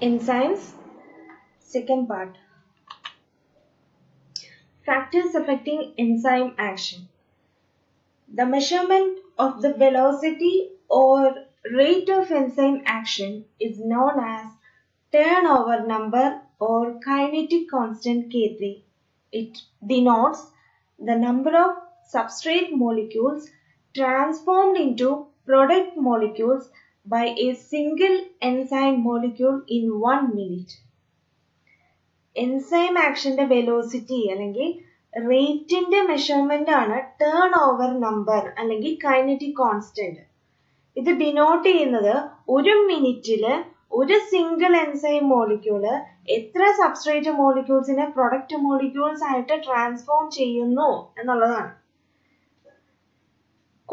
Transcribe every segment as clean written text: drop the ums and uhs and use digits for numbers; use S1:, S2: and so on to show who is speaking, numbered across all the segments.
S1: Enzymes, second part. Factors affecting enzyme action. The measurement of the velocity or rate of enzyme action is known as turnover number or kinetic constant K3. It denotes the number of substrate molecules transformed into product molecules by a single enzyme molecule in 1 minute. Enzyme ആക്ഷന്റെ velocity അല്ലെങ്കിൽ റേറ്റിന്റെ measurement ആണ് turnover number അല്ലെങ്കിൽ kinetic constant. ഇത് denote ചെയ്യുന്നത് ഒരു മിനിറ്റില് ഒരു സിംഗിൾ എൻസൈം മോളിക്യൂള് എത്ര സബ്സ്ട്രേറ്റ് മോളിക്യൂൾസിനെ പ്രൊഡക്റ്റ് മോളിക്യൂൾസ് ആയിട്ട് ട്രാൻസ്ഫോം ചെയ്യുന്നു എന്നുള്ളതാണ്.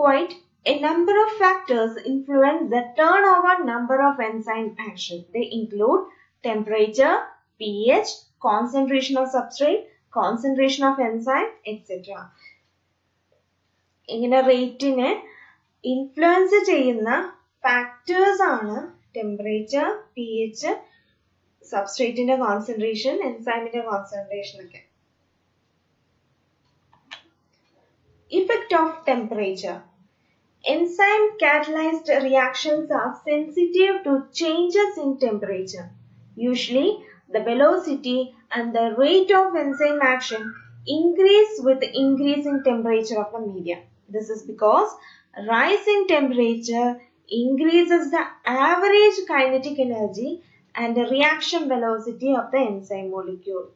S1: Quite a number of factors influence the turnover number of enzyme action. They include temperature, pH, concentration of substrate, concentration of enzyme, etc. ഇങ്ങനെ റേറ്റിനെ ഇൻഫ്ലുവൻസ് ചെയ്യുന്ന factors ആണ് temperature, P H, സബ്സ്ട്രേറ്റിന്റെ concentration, എൻസൈമിന്റെ concentration ഒക്കെ. Effect of temperature. Enzyme catalyzed reactions are sensitive to changes in temperature. Usually, the velocity and the rate of enzyme action increase with the increase in temperature of the medium. This is because rise in temperature increases the average kinetic energy and the reaction velocity of the enzyme molecule.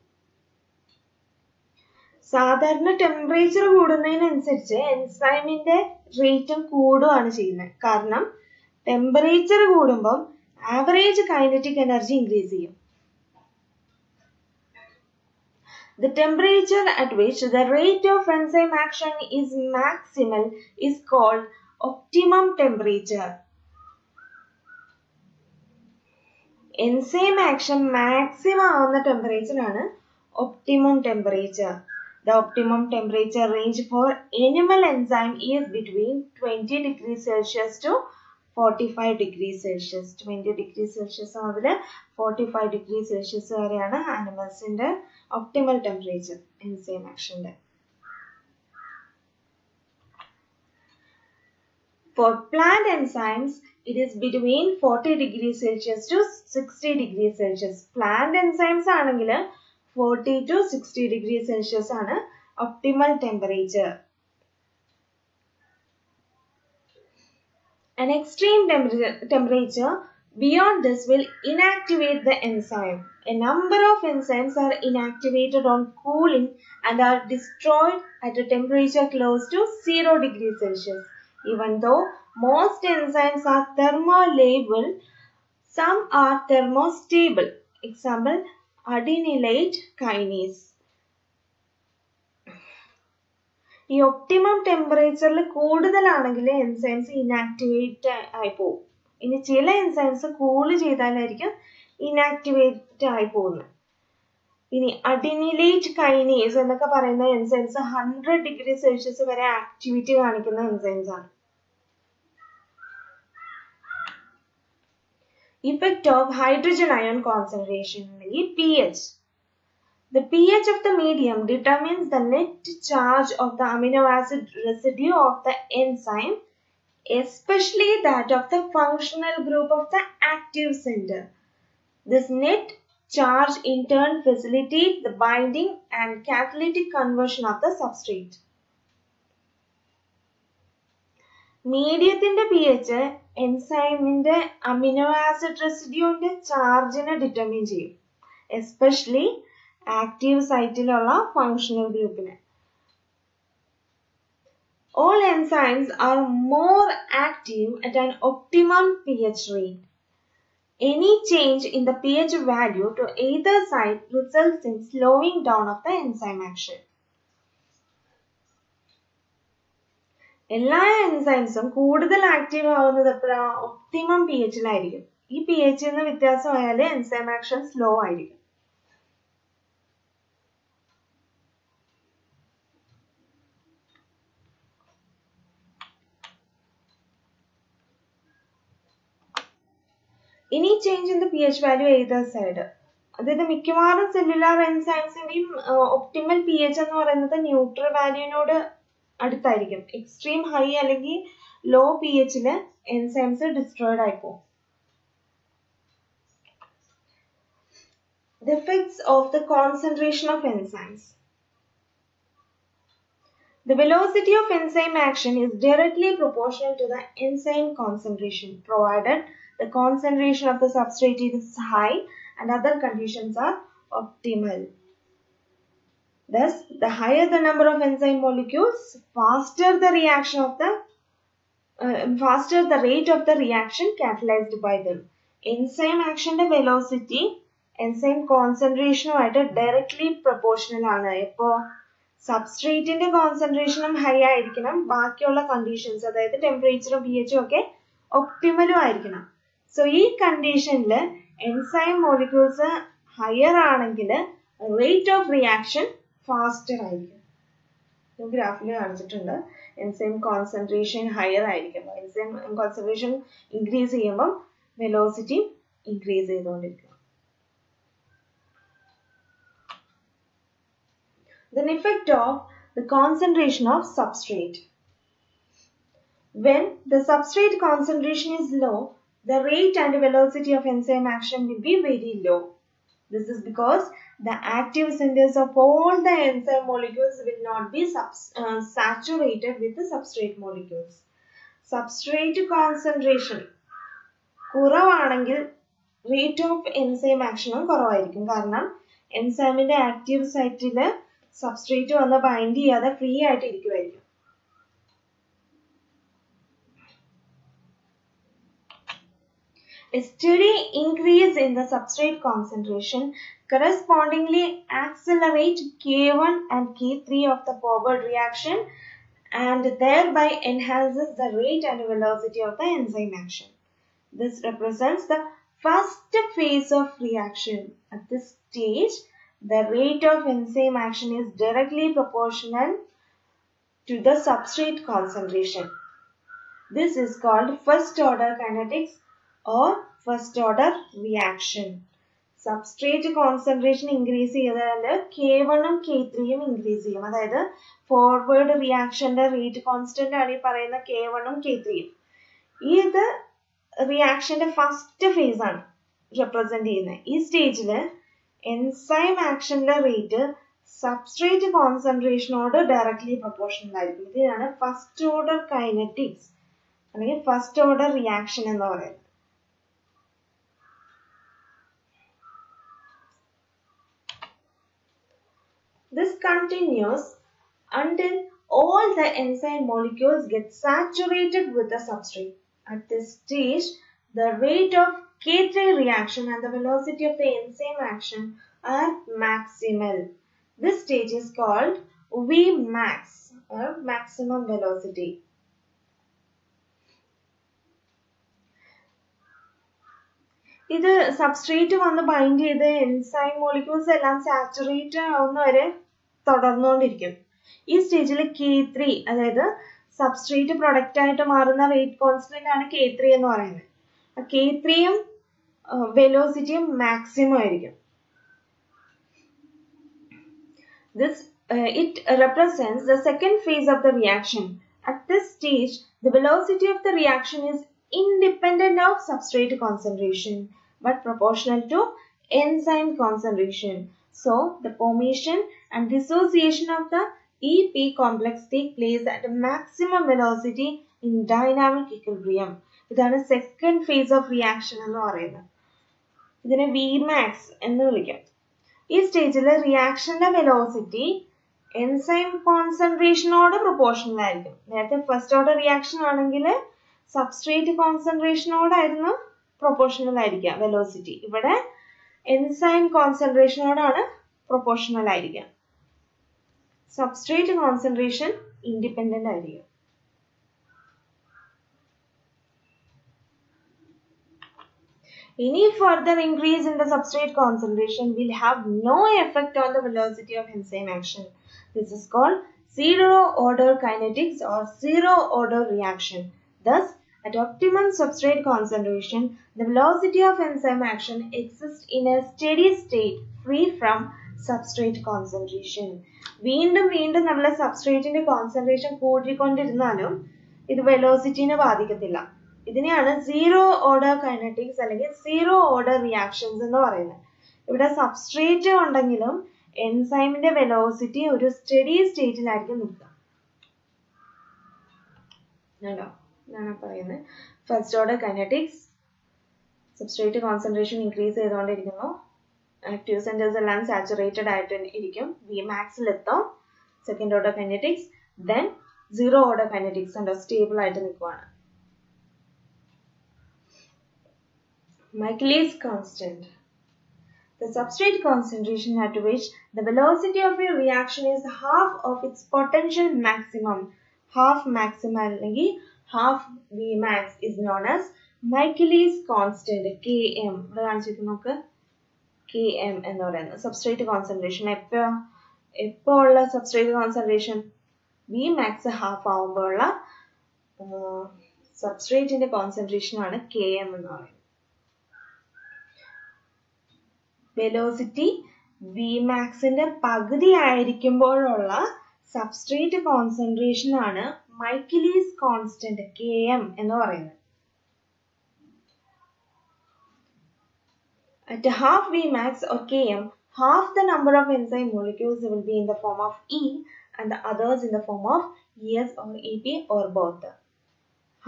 S1: സാധാരണ temperature കൂടുന്നതിനനുസരിച്ച് എൻസൈമിന്റെ റേറ്റും കൂടുകയാണ് ചെയ്യുന്നത്. കാരണം temperature കൂടുമ്പം average kinetic energy increase ചെയ്യും. The temperature at which the rate of enzyme action is maximal is called optimum temperature. Enzyme action maximum ആവുന്ന temperature ആണ് optimum temperature. The optimum temperature range for animal enzyme is between 20 degrees Celsius to 45 degrees Celsius. 20 degrees Celsius മുതൽ 45 degrees Celsius വരെയാണ് ആനിമൽസിന്റെ optimal temperature enzyme actionന്റെ. For plant enzymes, it is between 40 degrees Celsius to 60 degrees Celsius. Plant enzymes ആണെങ്കിൽ 40 to 60 degrees Celsius ആണ് optimal temperature. An extreme temperature beyond this will inactivate the enzyme. A number of enzymes are inactivated on cooling and are destroyed at a temperature close to 0 degrees Celsius. Even though most enzymes are thermolabile, some are thermostable. Example, adenylate kinase. ഈ optimum ടെമ്പറേച്ചറിൽ കൂടുതലാണെങ്കിൽ enzymes inactivate ആയി പോകും. ഇനി ചില enzymes cool ചെയ്താലായിരിക്കും inactivate ആയി പോകുന്നത്. ഇനി അഡിനിലേറ്റ് കൈനേസ് എന്നൊക്കെ പറയുന്ന എൻസൈംസ് 100 ഡിഗ്രി സെൽഷ്യസ് വരെ ആക്ടിവിറ്റി കാണിക്കുന്ന എൻസൈംസ് ആണ്. Effect of hydrogen ion concentration അല്ലെങ്കിൽ pH. The pH of the medium determines the net charge of the amino acid residue of the enzyme, especially that of the functional group of the active center. This net charge in turn facilitates the binding and catalytic conversion of the substrate. മീഡിയത്തിന്റെ pH എൻസൈമിന്റെ amino acid റെസിഡ്യൂവിന്റെ ചാർജിനെ determine ചെയ്യും, especially active സൈറ്റിലുള്ള functional ഗ്രൂപ്പിനെ. All enzymes are more active at an optimum pH rate. Any change in the pH value to either side results in slowing down of the enzyme action. എല്ലാ എൻസൈംസും കൂടുതൽ active ആവുന്നത് എപ്പോഴാണ്? Optimum pHലായിരിക്കും. ഈ pH ന്ന് വ്യത്യാസമായാൽ enzyme action slow ആയിരിക്കും. Any change in the pH value either side. അതായത് മിക്കവാറും cellular എൻസൈംസിന്റെയും optimal P H എന്ന് പറയുന്നത് ന്യൂട്രൽ വാല്യൂവിനോട് അടുത്തായിരിക്കും. എക്സ്ട്രീം ഹൈ അല്ലെങ്കിൽ ലോ പി എച്ചില് എൻസൈംസ് ഡിസ്ട്രോയിഡ് ആയി പോകും. The effects of the concentration of enzymes. The velocity of enzyme action is directly proportional to the enzyme concentration, provided the concentration of the substrate is high and other conditions are optimal. Thus, the higher the number of enzyme molecules, faster the rate of the reaction catalyzed by them. Enzyme action velocity enzyme concentration directly proportional ആണ്. ഇപ്പോൾ സബ്സ്ട്രേറ്റിന്റെ കോൺസെൻട്രേഷനും high ആയിരിക്കണം, ബാക്കിയുള്ള conditions അതായത് ടെമ്പറേച്ചറും P എച്ചും ഒക്കെ ഒപ്റ്റിമലും ആയിരിക്കണം. So ഈ കണ്ടീഷനിൽ enzyme molecules higher ആണെങ്കിൽ റേറ്റ് ഓഫ് റിയാക്ഷൻ ഫാസ്റ്റർ ആയിരിക്കും. ഗ്രാഫിൽ കാണിച്ചിട്ടുണ്ട്. എൻസൈം കോൺസെൻട്രേഷൻ ഹയർ ആയിരിക്കും. എൻസൈം കോൺസെൻട്രേഷൻ ഇൻക്രീസ് ചെയ്യുമ്പോൾ വെലോസിറ്റി ഇൻക്രീസ് ചെയ്തുകൊണ്ടിരിക്കും. Then effect of the concentration of substrate. When the substrate concentration is low, the rate and velocity of enzyme action will be very low. This is because the active centers of all the enzyme molecules will not be saturated with the substrate molecules. Substrate concentration കുറവാണെങ്കിൽ rate of enzyme action കുറവായിരിക്കും. കാരണം എൻസൈമിന്റെ active സൈറ്റില് substrate വന്ന് bind ചെയ്യാതെ free ആയിട്ട് ഇരിക്കുമായിരിക്കും. A steady increase in the substrate concentration correspondingly accelerate K1 and K3 of the forward reaction and thereby enhances the rate and velocity of the enzyme action. This represents the first phase of reaction. At this stage, the rate of enzyme action is directly proportional to the substrate concentration. This is called first order kinetics or first order reaction. Substrate concentration increase ചെയ്താൽ K1 ഉം K3 ഉം increase ചെയ്യും. അതായത് forward reaction rate constant ആണ് ഈ പറയുന്ന K1 ഉം K3 ഉം. ഇത് റിയാക്ഷന്റെ ഫസ്റ്റ് ഫേസ് ആണ് റെപ്രസെന്റ് ചെയ്യുന്നത്. ഈ സ്റ്റേജില് എൻസൈം ആക്ഷന്റെ റേറ്റ് സബ്സ്ട്രേറ്റ് കോൺസെൻട്രേഷനോട് ഡയറക്ട്ലി പ്രൊപ്പോർഷണൽ ആയിരിക്കും. ഇതിനാണ് ഫസ്റ്റ് ഓർഡർ കൈനറ്റിക്സ് അല്ലെങ്കിൽ ഫസ്റ്റ് ഓർഡർ റിയാക്ഷൻ എന്ന് പറയുന്നത്. This continues until all the enzyme molecules get saturated with the substrate. At this stage, the rate of K3 reaction and the velocity of the enzyme action are maximal. This stage is called Vmax or maximum velocity. ഇത് substrate വന്ന് bind ചെയ്ത് enzyme molecules എല്ലാം saturate ആവുന്നവരെ തുടർന്നുകൊണ്ടിരിക്കും. ഈ സ്റ്റേജിൽ K3 അതായത് substrate product ആയിട്ട് മാറുന്ന rate constant ആണ് K3 എന്ന് പറയുന്നത്. K3യും വെലോസിറ്റിയും മാക്സിമം ആയിരിക്കും. It represents the second phase of the reaction. At this stage, the velocity of the reaction is independent of substrate concentration but proportional to enzyme concentration. So, the formation and dissociation of the EP complex take place at a maximum velocity in dynamic equilibrium. ഇതാണ് second phase of reaction എന്ന് പറയുന്നത്. ഇതിനെ Vmax എന്ന് വിളിക്കാം. ഈ സ്റ്റേജിൽ റിയാക്ഷന്റെ velocity enzyme കോൺസെൻട്രേഷനോട് proportional ആയിരിക്കും. നേരത്തെ ഫസ്റ്റ് ഓർഡർ റിയാക്ഷൻ ആണെങ്കിൽ സബ്സ്ട്രേറ്റ് കോൺസെൻട്രേഷനോടായിരുന്നു പ്രൊപ്പോർഷണൽ ആയിരിക്കുക വെലോസിറ്റി. ഇവിടെ എൻസൈം കോൺസെൻട്രേഷനോടാണ് പ്രൊപ്പോർഷണൽ ആയിരിക്കുക. സബ്സ്ട്രേറ്റ് കോൺസെൻട്രേഷൻ ഇൻഡിപെൻഡന്റ് ആയിരിക്കും. Any further increase in the substrate concentration will have no effect on the velocity of enzyme action. This is called zero order kinetics or zero order reaction. Thus, At optimum substrate concentration, the velocity of enzyme action exists in a steady state free from substrate concentration. വീണ്ടും നമ്മുടെ സബ്സ്ട്രേറ്റിന്റെ concentration കൂട്ടിക്കൊണ്ടിരുന്നാലും ഇത് വെലോസിറ്റിനെ ബാധിക്കത്തില്ല. ഇതിനെയാണ് zero order kinetics അല്ലെങ്കിൽ zero order reactions എന്ന് പറയുന്നത്. ഇവിടെ substrate ഉണ്ടെങ്കിലും എൻസൈമിന്റെ velocity ഒരു സ്റ്റഡി സ്റ്റേറ്റിലായിരിക്കും നിൽക്കുക. ഇതാണ് പറയുന്നത്. First order kinetics, substrate concentration increase ചെയ്തുകൊണ്ടിരിക്കുന്നു, ആക്റ്റീവ് സെന്റേഴ്സ് എല്ലാം സാച്ചുറേറ്റഡ് ആയിട്ട് ഇരിക്കും, Vmaxൽ എത്തും. Second order kinetics, then zero order kinetics ഉണ്ടോ സ്റ്റേബിൾ ആയിട്ട് നിൽക്കുവാണ്. Michaelis constant. The substrate concentration at which the velocity of a reaction is half of its potential maximum, half maximal half Vmax, is known as Michaelis constant, Km. ഇവിടെ കാണിച്ചിട്ട് നോക്ക്, Km എന്ന് പറയുന്നത് substrate concentration. എപ്പോൾ ഉള്ള substrate concentration? Vmax half ആവുമ്പോൾ ഉള്ള സബ്സ്ട്രേറ്റിന്റെ concentration ആണ് Km എന്ന് പറയുന്നത്. വെലോസിറ്റി Vmaxന്റെ പകുതി ആയിരിക്കുമ്പോഴുള്ള സബ്സ്ട്രേറ്റ് കോൺസെൻട്രേഷൻ ആണ് Michaelis കോൺസ്റ്റന്റ് Km എന്ന് പറയുന്നത്. At half Vmax or Km, half the number of enzyme molecules will be in the form of E and the others in the form of ES or EP or both.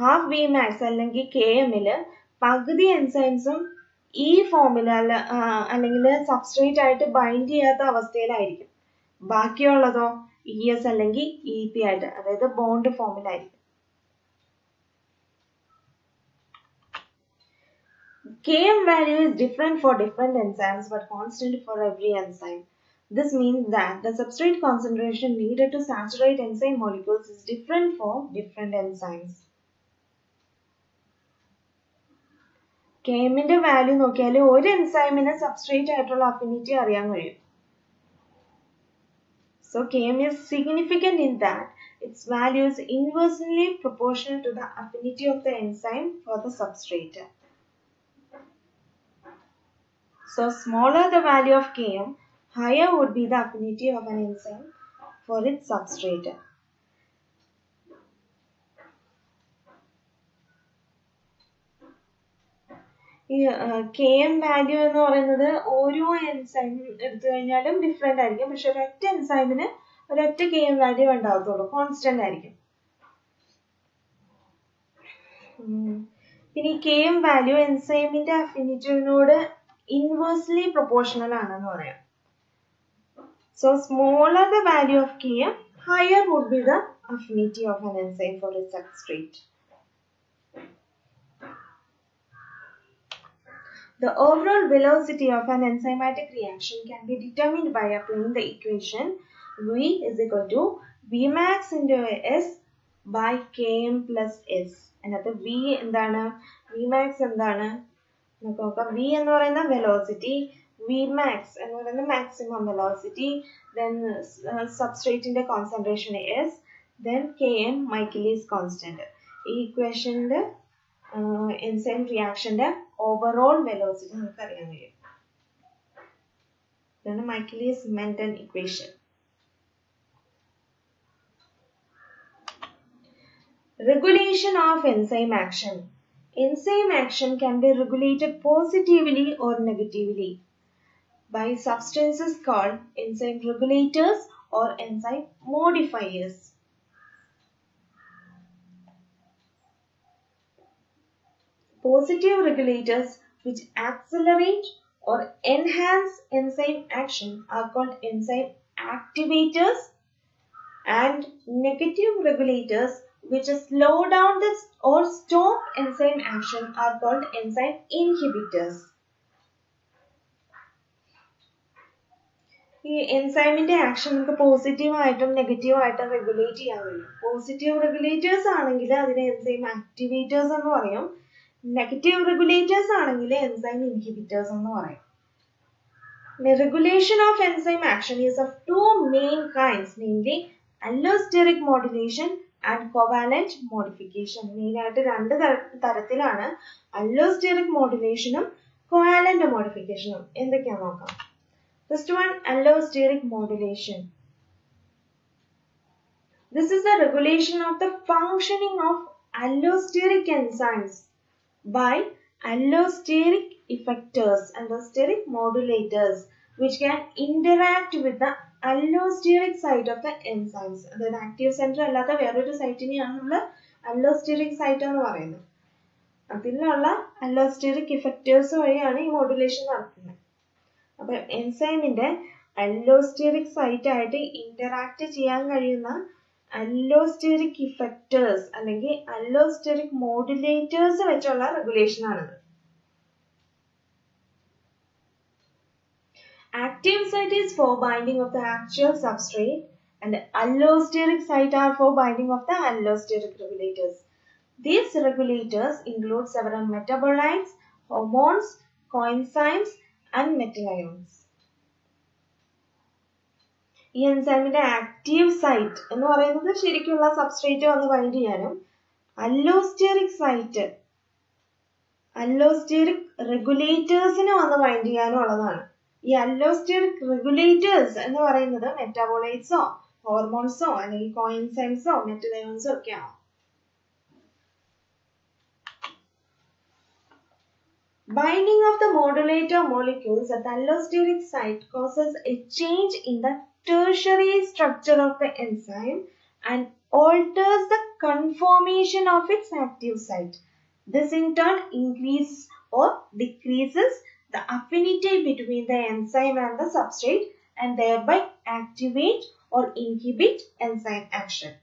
S1: Half Vmax അല്ലെങ്കിൽ Kmല് പകുതി എൻസൈംസും ഈ ഫോമിൽ അല്ലെങ്കിൽ substrate ആയിട്ട് bind ചെയ്യാത്ത അവസ്ഥയിലായിരിക്കും. ബാക്കിയുള്ളതോ ES അല്ലെങ്കിൽ EP ആയിട്ട്, അതായത് bond ഫോമിലായിരിക്കും. Km value is different for different enzymes but constant for every enzyme. This means that the substrate concentration needed to saturate enzyme molecules is different for different enzymes. Kmന്റെ value നോക്കിയാൽ ഒരു എൻസൈമിന് substrate ആയിട്ടുള്ള affinity അറിയാൻ കഴിയും. So Km is significant in that its value is inversely proportional to the affinity of the enzyme for the substrate. So smaller the value of Km, higher would be the affinity of an enzyme for its substrate. ഈ Km value എന്ന് പറയുന്നത് ഓരോ enzyme എടുത്തു കഴിഞ്ഞാലും different ആയിരിക്കും. പക്ഷെ ഒരൊറ്റ എൻസൈമിന് ഒരൊറ്റ Km വാല്യൂ ഉണ്ടാവത്തുള്ളൂ, കോൺസ്റ്റന്റ് ആയിരിക്കും. പിന്നെ ഈ Km വാല്യൂ എൻസൈമിന്റെ അഫിനിറ്റിയോട് ഇൻവേഴ്സ്ലി പ്രൊപ്പോർഷണൽ ആണെന്ന് പറയാം. So smaller the value of Km, higher would be the affinity of an enzyme for its substrate. The overall velocity of an enzymatic reaction can be determined by applying the equation V is equal to Vmax into S by Km plus S. അതിനകത്ത് V എന്താണ്, Vmax എന്താണ് നമുക്ക് നോക്കാം. V എന്ന് പറയുന്ന velocity, Vmax എന്ന് പറയുന്ന maximum velocity, then സബ്സ്ട്രേറ്റിന്റെ concentration S, then Km Michaelis constant. ഈ ഇക്വേഷന്റെ എൻസൈം റിയാക്ഷന്റെ ഓവറോൾ വെലോസിറ്റി നമുക്ക് അറിയാൻ കഴിയും. ഇതാണ് Michaelis Menten equation. Regulation of enzyme action. Enzyme action can be regulated positively or negatively by substances called enzyme regulators or enzyme modifiers. Positive regulators which accelerate or enhance enzyme action are called enzyme activators, and negative regulators which slow down or stop enzyme action are called enzyme inhibitors. ഈ എൻസൈമിന്റെ action നമുക്ക് positive ആയിട്ടും negative ആയിട്ടും regulate ചെയ്യാൻ കഴിയും. Positive regulators ആണെങ്കിൽ അതിനെ enzyme activators എന്ന് പറയും. നെഗറ്റീവ് റെഗുലേറ്റേഴ്സ് ആണെങ്കിൽ എൻസൈം ഇൻഹിബിറ്റേഴ്സ് എന്ന് പറയും. Regulation of enzyme action is of two main kinds, namely allosteric modulation and covalent modification. മെയിനായിട്ട് രണ്ട് തരത്തിലാണ് allosteric modulationും covalent modificationും. എന്തൊക്കെയാണെന്ന് നോക്കാം. First one, allosteric modulation. This is the regulation of the functioning of allosteric enzymes by allosteric effectors, allosteric modulators, which can interact with the allosteric site of the enzymes. അതായത് active centre അല്ലാത്ത വേറൊരു സൈറ്റിനെയാണ് നമ്മൾ അല്ലോസ്റ്റെറിക് site എന്ന് പറയുന്നത്. അതിലുള്ള അല്ലോസ്റ്റെറിക് ഇഫക്റ്റേഴ്സ് വഴിയാണ് ഈ modulation നടത്തുന്നത്. അപ്പൊ എൻസൈമിന്റെ അല്ലോസ്റ്റെറിക് സൈറ്റ് ആയിട്ട് ഇന്ററാക്ട് ചെയ്യാൻ കഴിയുന്ന അല്ലോസ്റ്റെറിക് ഇഫക്റ്റേഴ്സ് അല്ലെങ്കിൽ അല്ലോസ്റ്റെറിക് മോഡുലേറ്റേഴ്സ് വെച്ചുള്ള റെഗുലേഷൻ ആണിത്. Active site is for binding of the actual substrate and the allosteric site are for binding of the allosteric regulators. These regulators include several metabolites, hormones, coenzymes and metal ions. ഈ എൻസൈമിന്റെ active site എന്ന് പറയുന്നത് ശരിക്കുള്ള substrate വന്ന് bind ചെയ്യാനും അല്ലോസ്റ്റെറിക് site അല്ലോസ്റ്റെറിക് റെഗുലേറ്റേഴ്സിനെ വന്ന് bind ചെയ്യാനും ഉള്ളതാണ്. ഈ അല്ലോസ്റ്റെറിക് റെഗുലേറ്റേഴ്സ് എന്ന് പറയുന്നത് മെറ്റാബോളൈറ്റ്സോ ഹോർമോൺസോ അല്ലെങ്കിൽ കോഎൻസൈംസോ മെറ്റൽ അയോൺസോ ഒക്കെയാണ്. Binding of the modulator molecules at the allosteric site causes a change in the tertiary structure of the enzyme and alters the conformation of its active site. This in turn increases or decreases the affinity between the enzyme and the substrate and thereby activate or inhibit enzyme action.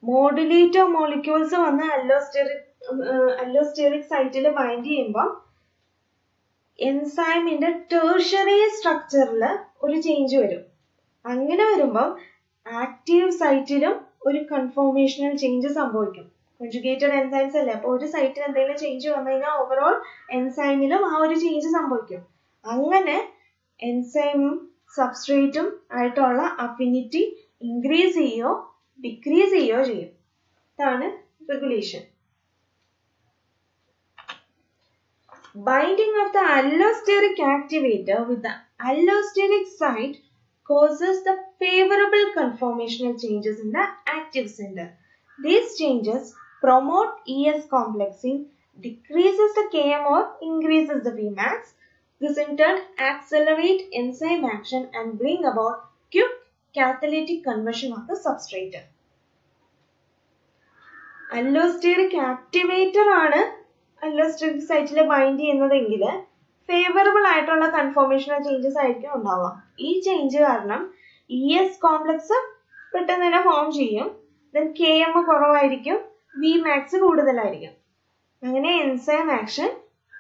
S1: Modulator molecules വന്ന് അല്ലോസ്റ്റെറിക് സൈറ്റിൽ bind ചെയ്യുമ്പോൾ എൻസൈമിന്റെ tertiary സ്ട്രക്ചറിൽ ഒരു change വരും. അങ്ങനെ വരുമ്പോൾ active സൈറ്റിലും ഒരു കൺഫോർമേഷണൽ change സംഭവിക്കും. കോൺജുഗേറ്റഡ് എൻസൈംസ് അല്ലേ, അപ്പോൾ ഒരു സൈറ്റിൽ എന്തെങ്കിലും ചേഞ്ച് വന്നു കഴിഞ്ഞാൽ ഓവറോൾ എൻസൈമിലും ആ ഒരു ചേഞ്ച് സംഭവിക്കും. അങ്ങനെ എൻസൈമും സബ്സ്ട്രേറ്റും ആയിട്ടുള്ള അഫിനിറ്റി ഇൻക്രീസ് ചെയ്യോ ഡിക്രീസ് ചെയ്യോ ചെയ്യും. ഇതാണ് regulation. Binding of the allosteric activator with the allosteric site causes the favorable conformational changes in the active center. These changes promote ES complexing, decreases the Km or increases the Vmax. This in turn accelerates enzyme action and bring about quick catalytic conversion of the substrate. Allosteric activator ആണ് അല്ലോസ്റ്റെറിക് സൈറ്റിൽ bind ചെയ്യുന്നതെങ്കിൽ favourable ആയിട്ടുള്ള കൺഫോർമേഷണൽ changes ആയിരിക്കും ഉണ്ടാവുക. ഈ change കാരണം ES complex പെട്ടെന്ന് തന്നെ ഫോം ചെയ്യും. ദെൻ Km കുറവായിരിക്കും, Vmax കൂടുതലായിരിക്കും. അങ്ങനെ എൻസൈം ആക്ഷൻ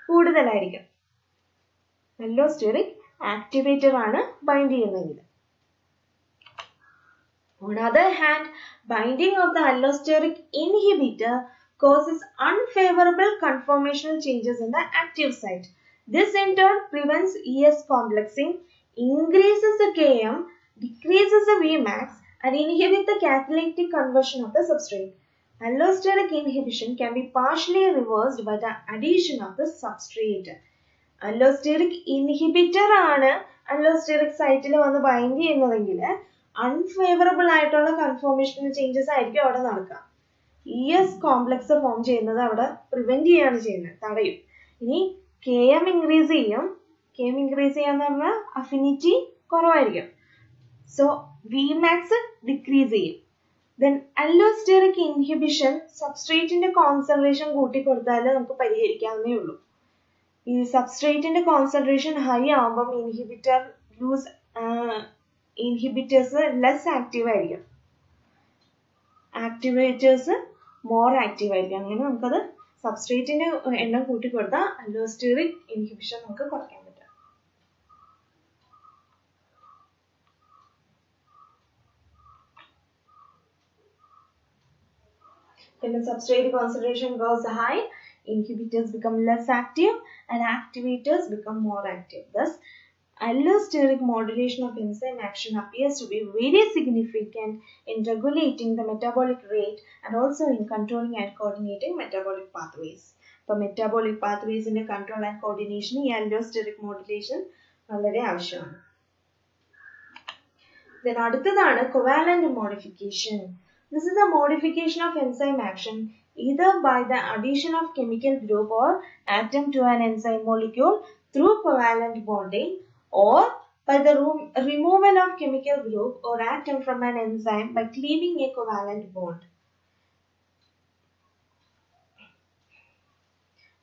S1: കൂടുതലായിരിക്കും. അല്ലോസ്റ്റെറിക് ആക്ടിവേറ്റർ ആണ് ബൈൻഡ് ചെയ്യുന്നതെങ്കിൽ. On the other hand, binding of the allosteric inhibitor causes unfavorable conformational changes in the active site. This in turn prevents ES complexing, increases the Km, decreases the Vmax and inhibits the catalytic conversion of the substrate. Allosteric inhibition can be partially reversed by the addition of the substrate. Allosteric inhibitor ആണ് അല്ലോസ്റ്റെറിക് സൈറ്റിൽ വന്ന് bind ചെയ്യുന്നതെങ്കിൽ unfavourable ആയിട്ടുള്ള കൺഫോർമേഷണൽ changes ആയിരിക്കും അവിടെ നടക്കുക. ES complex form ചെയ്യുന്നത് അവിടെ പ്രിവെന്റ് ചെയ്യാണ് ചെയ്യുന്നത്, തടയും. ഇനി Km ഇൻക്രീസ് ചെയ്യും. Km ഇൻക്രീസ് ചെയ്യാന്ന് പറഞ്ഞാൽ അഫിനിറ്റി കുറവായിരിക്കും. സോ Vmax ഡിക്രീസ് ചെയ്യും. ദെൻ അല്ലോസ്റ്റെറിക് ഇൻഹിബിഷൻ സബ്സ്ട്രേറ്റിന്റെ കോൺസെൻട്രേഷൻ കൂട്ടിക്കൊടുത്താൽ നമുക്ക് പരിഹരിക്കാവുന്നേ ഉള്ളൂ. ഈ സബ്സ്ട്രേറ്റിന്റെ കോൺസെൻട്രേഷൻ ഹൈ ആവുമ്പം ഇൻഹിബിറ്റേഴ്സ് ലെസ് ആക്റ്റീവ് ആയിരിക്കും, ആക്ടിവേറ്റേഴ്സ് മോർ ആക്റ്റീവ് ആയിരിക്കും. അങ്ങനെ നമുക്കത് സബ്സ്ട്രേറ്റിന്റെ എണ്ണം കൂട്ടിക്കൊടുത്താൽ അല്ലോസ്റ്റെറിക് ഇൻഹിബിഷൻ നമുക്ക് കുറയ്ക്കാൻ പറ്റും. When the substrate concentration goes high, inhibitors become less active and activators become more active. Thus, allosteric modulation of enzyme action appears to be very significant in regulating the metabolic rate and also in controlling and coordinating metabolic pathways. For metabolic pathways in the control and coordination, allosteric modulation വളരെ ആവശ്യമാണ്. Then അടുത്തതാണ് covalent modification. This is a modification of enzyme action either by the addition of chemical group or atom to an enzyme molecule through covalent bonding or by the removal of chemical group or atom from an enzyme by cleaving a covalent bond.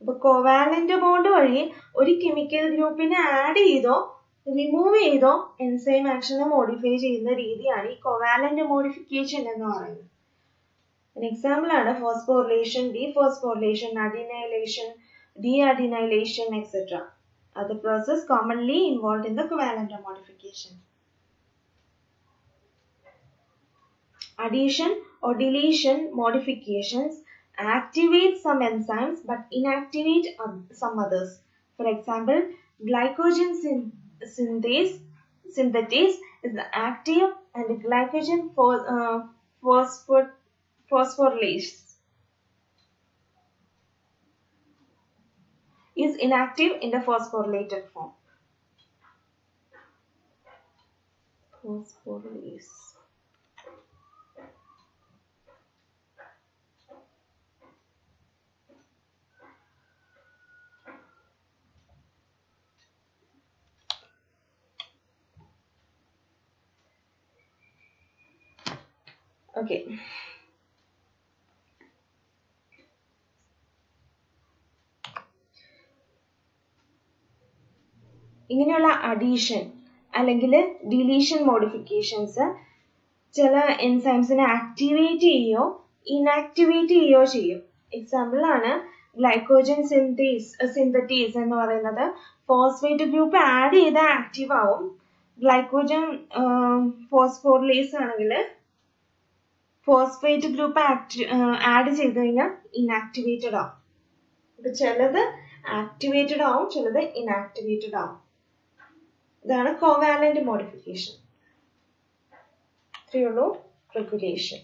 S1: അപ്പോൾ covalent bond വഴി ഒരു chemical ഗ്രൂപ്പിനെ add ചെയ്തോ remove ചെയ്തോ enzyme ആക്ഷനെ modify ചെയ്യുന്ന രീതിയാണ് ഈ covalent modification എന്ന് പറയുന്നത്. എക്സാമ്പിൾ ആണ് phosphorylation, ഡീഫോസ്ഫോറിലേഷൻ, അഡിനൈലേഷൻ, deadenylation, etc. are the process commonly involved in the covalent modification. Addition or deletion modifications activate some enzymes but inactivate some others. For example, glycogen synthetase is active and glycogen phosphorylase is inactive in the phosphorylated form. Phosphorylase. Okay. ഇങ്ങനെയുള്ള addition അല്ലെങ്കിൽ deletion modifications ചില എൻസൈംസിനെ activate ചെയ്യുകയോ inactivate ചെയ്യുകയോ ചെയ്യും. Example ആണ് glycogen സിന്തറ്റീസ് എന്ന് പറയുന്നത്. Phosphate group add ചെയ്ത് ആക്റ്റീവ് ആവും. ഗ്ലൈക്കോജൻ ഫോസ്ഫോറിലേസ് ആണെങ്കിൽ ഫോസ്ഫേറ്റ് ഗ്രൂപ്പ് ആഡ് ചെയ്ത് കഴിഞ്ഞാൽ ഇനാക്ടിവേറ്റഡ് ആവും. അപ്പൊ ചിലത് ആക്ടിവേറ്റഡ് ആവും, ചിലത് ഇനാക്ടിവേറ്റഡ് ആവും. ഇതാണ് കോവാലന്റ് മോഡിഫിക്കേഷൻ. ഇത്രയുള്ളൂ റെഗുലേഷൻ.